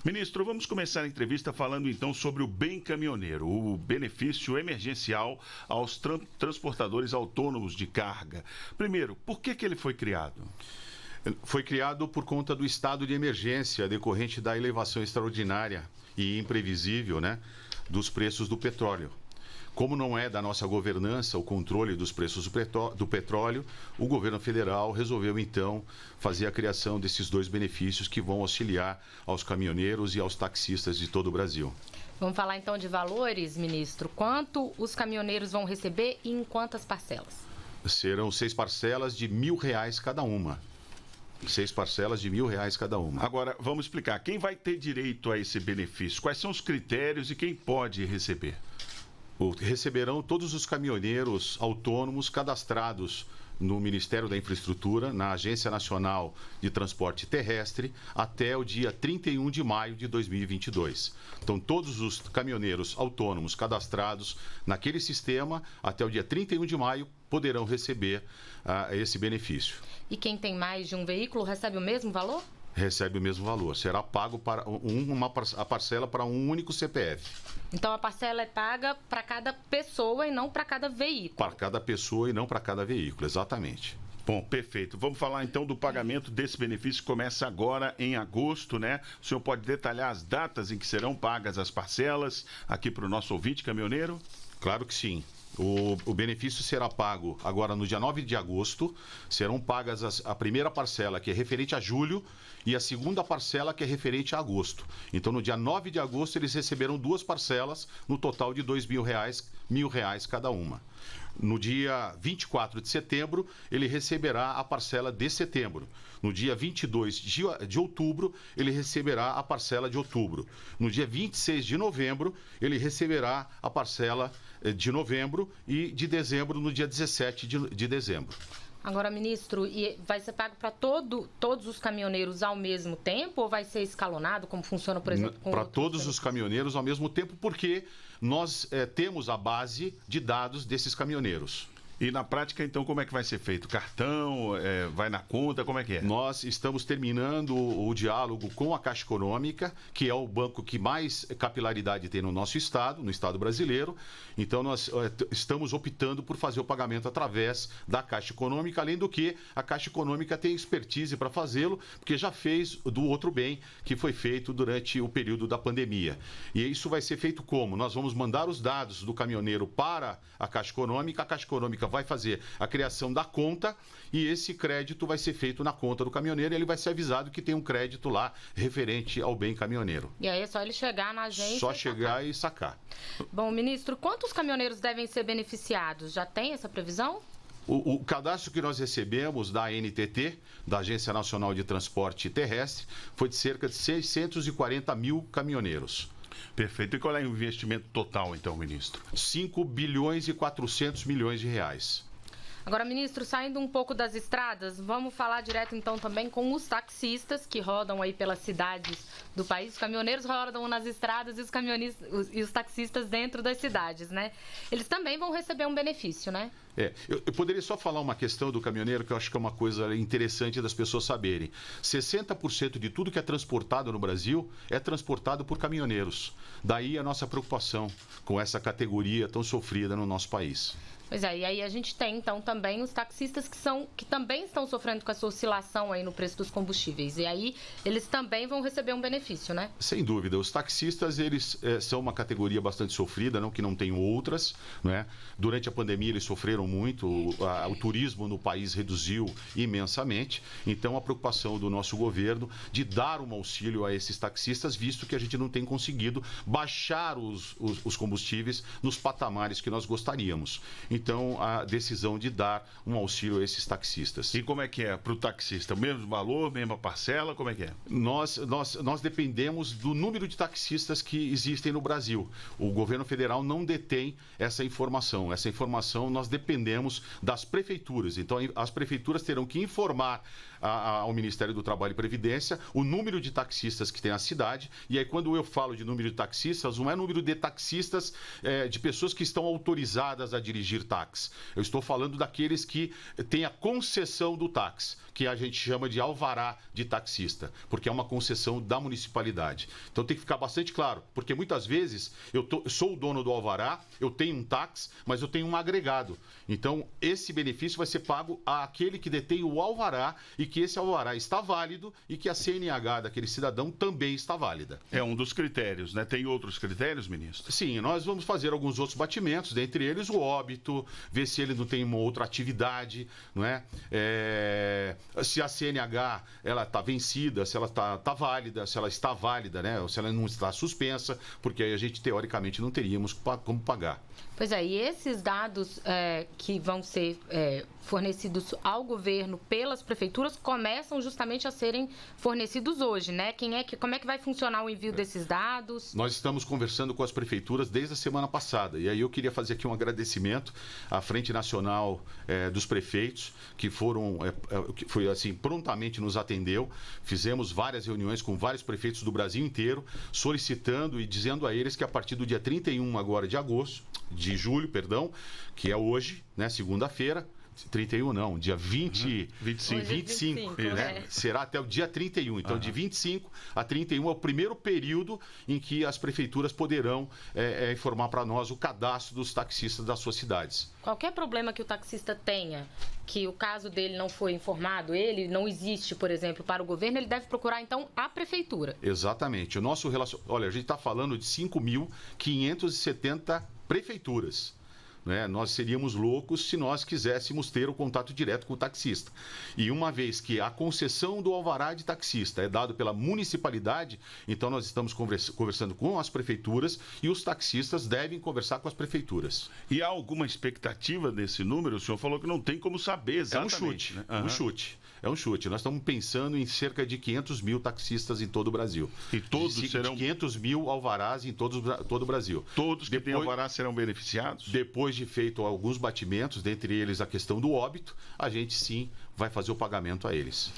Ministro, vamos começar a entrevista falando então sobre o Bem Caminhoneiro, o benefício emergencial aos transportadores autônomos de carga. Primeiro, por que ele foi criado? Foi criado por conta do estado de emergência decorrente da elevação extraordinária e imprevisível, dos preços do petróleo. Como não é da nossa governança o controle dos preços do petróleo, o governo federal resolveu, então, fazer a criação desses dois benefícios que vão auxiliar aos caminhoneiros e aos taxistas de todo o Brasil. Vamos falar, então, de valores, ministro. Quanto os caminhoneiros vão receber e em quantas parcelas? Serão 6 parcelas de R$1.000 cada uma. 6 parcelas de R$1.000 cada uma. Agora, vamos explicar. Quem vai ter direito a esse benefício? Quais são os critérios e quem pode receber? Receberão todos os caminhoneiros autônomos cadastrados no Ministério da Infraestrutura, na Agência Nacional de Transporte Terrestre, até o dia 31 de maio de 2022. Então, todos os caminhoneiros autônomos cadastrados naquele sistema, até o dia 31 de maio, poderão receber esse benefício. E quem tem mais de um veículo recebe o mesmo valor? Recebe o mesmo valor. Será pago para a parcela para um único CPF. Então, a parcela é paga para cada pessoa e não para cada veículo? Para cada pessoa e não para cada veículo, exatamente. Bom, perfeito. Vamos falar então do pagamento desse benefício que começa agora em agosto, né? O senhor pode detalhar as datas em que serão pagas as parcelas aqui para o nosso ouvinte caminhoneiro? Claro que sim. O benefício será pago agora no dia 9 de agosto. Serão pagas a primeira parcela, que é referente a julho, e a segunda parcela, que é referente a agosto. Então, no dia 9 de agosto, eles receberão 2 parcelas, no total de R$2.000, R$1.000 cada uma. No dia 24 de setembro, ele receberá a parcela de setembro. No dia 22 de outubro, ele receberá a parcela de outubro. No dia 26 de novembro, ele receberá a parcela de novembro e de dezembro no dia 17 de dezembro. Agora, ministro, e vai ser pago para todos os caminhoneiros ao mesmo tempo ou vai ser escalonado, como funciona, por exemplo? Para todos os caminhoneiros ao mesmo tempo, porque nós temos a base de dados desses caminhoneiros. E na prática, então, como é que vai ser feito? Cartão, vai na conta, como é que é? Nós estamos terminando o diálogo com a Caixa Econômica, que é o banco que mais capilaridade tem no nosso estado, no estado brasileiro. Então, nós estamos optando por fazer o pagamento através da Caixa Econômica, além do que a Caixa Econômica tem expertise para fazê-lo, porque já fez do outro bem que foi feito durante o período da pandemia. E isso vai ser feito como? Nós vamos mandar os dados do caminhoneiro para a Caixa Econômica vai fazer a criação da conta e esse crédito vai ser feito na conta do caminhoneiro e ele vai ser avisado que tem um crédito lá referente ao bem caminhoneiro. E aí é só ele chegar na agência Só chegar e sacar. Bom, ministro, quantos caminhoneiros devem ser beneficiados? Já tem essa previsão? O cadastro que nós recebemos da ANTT, da Agência Nacional de Transporte Terrestre, foi de cerca de 640 mil caminhoneiros. Perfeito. E qual é o investimento total, então, ministro? 5 bilhões e 400 milhões de reais. Agora, ministro, saindo um pouco das estradas, vamos falar direto, então, também com os taxistas que rodam aí pelas cidades do país. Os caminhoneiros rodam nas estradas e os taxistas dentro das cidades, né? Eles também vão receber um benefício, né? Eu poderia só falar uma questão do caminhoneiro que eu acho que é uma coisa interessante das pessoas saberem. 60% de tudo que é transportado no Brasil é transportado por caminhoneiros. Daí a nossa preocupação com essa categoria tão sofrida no nosso país. Pois é, e aí a gente tem, então, também os taxistas que também estão sofrendo com essa oscilação aí no preço dos combustíveis. E aí eles também vão receber um benefício, né? Sem dúvida. Os taxistas, eles são uma categoria bastante sofrida, não que não tenham outras, né? Durante a pandemia eles sofreram muito, o turismo no país reduziu imensamente. Então, a preocupação do nosso governo de dar um auxílio a esses taxistas, visto que a gente não tem conseguido baixar os combustíveis nos patamares que nós gostaríamos. Então, a decisão de dar um auxílio a esses taxistas. E como é que é para o taxista? O mesmo valor, mesma parcela? Como é que é? Nós dependemos do número de taxistas que existem no Brasil. O governo federal não detém essa informação. Essa informação nós dependemos das prefeituras. Então, as prefeituras terão que informar ao Ministério do Trabalho e Previdência o número de taxistas que tem na cidade. E aí, quando eu falo de número de taxistas, não é número de taxistas de pessoas que estão autorizadas a dirigir táxi. Eu estou falando daqueles que têm a concessão do táxi. que a gente chama de alvará de taxista, porque é uma concessão da municipalidade. Então tem que ficar bastante claro, porque muitas vezes eu sou o dono do alvará, eu tenho um táxi, mas eu tenho um agregado. Então esse benefício vai ser pago àquele que detém o alvará e que esse alvará está válido e que a CNH daquele cidadão também está válida. É um dos critérios, né? Tem outros critérios, ministro? Sim, nós vamos fazer alguns outros batimentos, dentre eles o óbito, ver se ele não tem uma outra atividade, não é? Se a CNH ela está vencida, se ela está válida, se ela está válida, né? Ou se ela não está suspensa, porque aí a gente teoricamente não teríamos como pagar. Pois é, e esses dados que vão ser fornecidos ao governo pelas prefeituras começam justamente a serem fornecidos hoje, né? Como é que vai funcionar o envio desses dados? Nós estamos conversando com as prefeituras desde a semana passada, e aí eu queria fazer aqui um agradecimento à Frente Nacional dos Prefeitos, que foi assim, prontamente nos atendeu. Fizemos várias reuniões com vários prefeitos do Brasil inteiro, solicitando e dizendo a eles que a partir do dia 31 agora de julho, que é hoje, né, segunda-feira, 31 não, dia 25, né? Será até o dia 31. Então, de 25 a 31 é o primeiro período em que as prefeituras poderão informar para nós o cadastro dos taxistas das suas cidades. Qualquer problema que o taxista tenha, que o caso dele não foi informado, ele não existe, por exemplo, para o governo, ele deve procurar, então, a prefeitura. Exatamente. Olha, a gente está falando de 5.570 prefeituras. Né? Nós seríamos loucos se nós quiséssemos ter o contato direto com o taxista. E uma vez que a concessão do alvará de taxista é dado pela municipalidade, então nós estamos conversando com as prefeituras e os taxistas devem conversar com as prefeituras. E há alguma expectativa desse número? O senhor falou que não tem como saber exatamente. É um chute, né? É um chute. Nós estamos pensando em cerca de 500 mil taxistas em todo o Brasil. E todos serão... 500 mil alvarás em todo o Brasil. Todos que têm alvará serão beneficiados? Depois de feito alguns batimentos, dentre eles a questão do óbito, a gente sim vai fazer o pagamento a eles.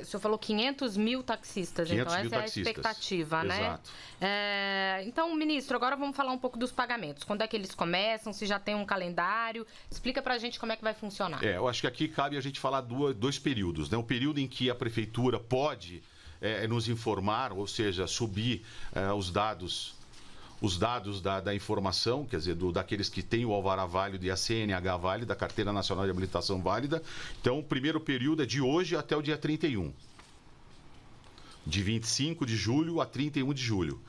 O senhor falou 500 mil taxistas, 500 então mil essa taxistas. É a expectativa, né? Exato. Então, ministro, agora vamos falar um pouco dos pagamentos. Quando é que eles começam? Se já tem um calendário? Explica pra gente como é que vai funcionar. Eu acho que aqui cabe a gente falar dois períodos, né? O período em que a prefeitura pode nos informar, ou seja, subir os dados da informação, quer dizer, daqueles que têm o alvará válido e a CNH válida, a Carteira Nacional de Habilitação válida. Então, o primeiro período é de hoje até o dia 31. De 25 de julho a 31 de julho.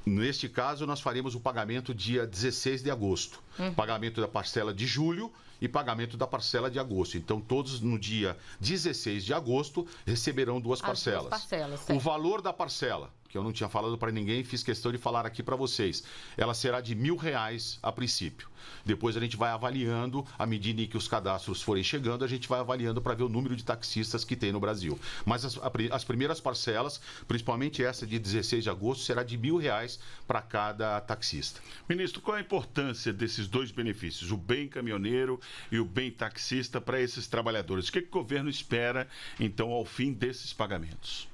Neste caso, nós faremos o pagamento dia 16 de agosto. Pagamento da parcela de julho e pagamento da parcela de agosto. Então, todos no dia 16 de agosto receberão duas parcelas. O valor da parcela, que eu não tinha falado para ninguém, fiz questão de falar aqui para vocês. Ela será de R$1.000 a princípio. Depois a gente vai avaliando, à medida em que os cadastros forem chegando, a gente vai avaliando para ver o número de taxistas que tem no Brasil. Mas as primeiras parcelas, principalmente essa de 16 de agosto, será de R$1.000 para cada taxista. Ministro, qual a importância desses dois benefícios, o bem caminhoneiro e o bem taxista, para esses trabalhadores? O que o governo espera, então, ao fim desses pagamentos?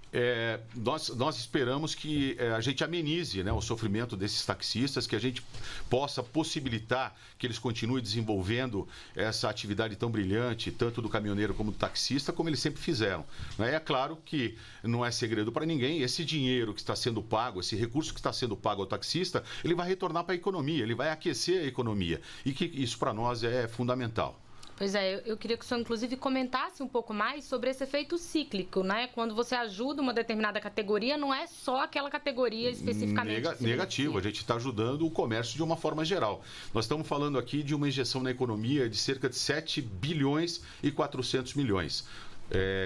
Nós esperamos que a gente amenize, né, o sofrimento desses taxistas, que a gente possa possibilitar que eles continuem desenvolvendo essa atividade tão brilhante, tanto do caminhoneiro como do taxista, como eles sempre fizeram. É claro que não é segredo para ninguém, esse dinheiro que está sendo pago, esse recurso que está sendo pago ao taxista, ele vai retornar para a economia, ele vai aquecer a economia, e que isso para nós é fundamental. Pois é, eu queria que o senhor, inclusive, comentasse um pouco mais sobre esse efeito cíclico, né? Quando você ajuda uma determinada categoria, não é só aquela categoria especificamente. Negativo, a gente está ajudando o comércio de uma forma geral. Nós estamos falando aqui de uma injeção na economia de cerca de 7 bilhões e 400 milhões.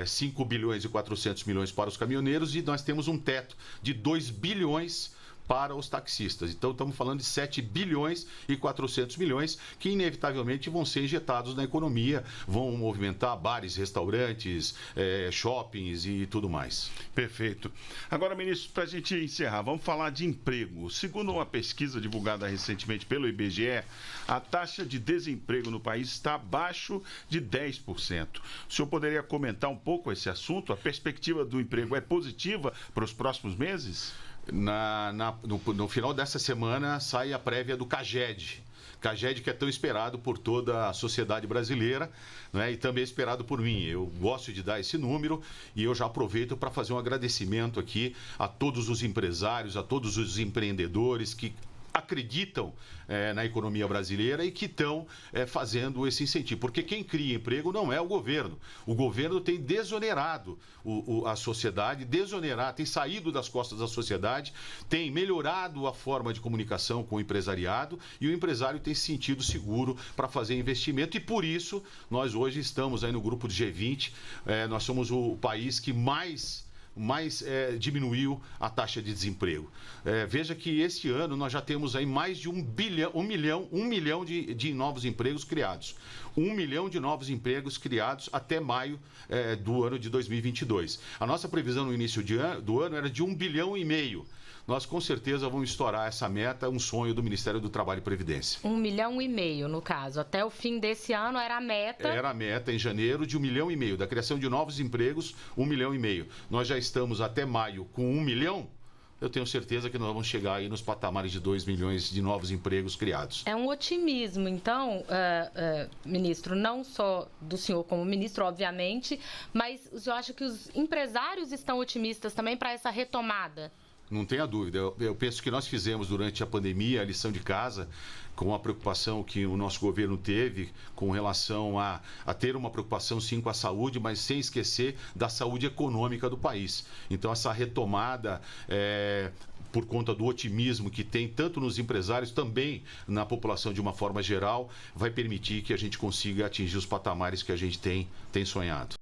5 bilhões e 400 milhões para os caminhoneiros e nós temos um teto de 2 bilhões para os taxistas. Então, estamos falando de 7 bilhões e 400 milhões que, inevitavelmente, vão ser injetados na economia, vão movimentar bares, restaurantes, shoppings e tudo mais. Perfeito. Agora, ministro, para a gente encerrar, vamos falar de emprego. Segundo uma pesquisa divulgada recentemente pelo IBGE, a taxa de desemprego no país está abaixo de 10%. O senhor poderia comentar um pouco esse assunto? A perspectiva do emprego é positiva para os próximos meses? No final dessa semana sai a prévia do CAGED, CAGED que é tão esperado por toda a sociedade brasileira, né, e também esperado por mim. Eu gosto de dar esse número e eu já aproveito para fazer um agradecimento aqui a todos os empresários, a todos os empreendedores que acreditam na economia brasileira e que estão fazendo esse incentivo. Porque quem cria emprego não é o governo. O governo tem desonerado a sociedade, tem saído das costas da sociedade, tem melhorado a forma de comunicação com o empresariado e o empresário tem se sentido seguro para fazer investimento e por isso nós hoje estamos aí no grupo de G20, nós somos o país que mais diminuiu a taxa de desemprego. Veja que este ano nós já temos aí mais de 1 milhão de novos empregos criados. 1 milhão de novos empregos criados até maio do ano de 2022. A nossa previsão no início do ano era de 1,5 bilhão. Nós com certeza vamos estourar essa meta, um sonho do Ministério do Trabalho e Previdência. 1,5 milhão, no caso. Até o fim desse ano era a meta? Era a meta em janeiro de 1,5 milhão, da criação de novos empregos, 1,5 milhão. Nós já estamos até maio com 1 milhão. Eu tenho certeza que nós vamos chegar aí nos patamares de 2 milhões de novos empregos criados. É um otimismo, então, ministro, não só do senhor como ministro, obviamente, mas o senhor acha que os empresários estão otimistas também para essa retomada? Não tenha dúvida. Eu penso que nós fizemos durante a pandemia a lição de casa com a preocupação que o nosso governo teve com relação a ter uma preocupação sim com a saúde, mas sem esquecer da saúde econômica do país. Então essa retomada por conta do otimismo que tem tanto nos empresários, também na população de uma forma geral, vai permitir que a gente consiga atingir os patamares que a gente tem sonhado.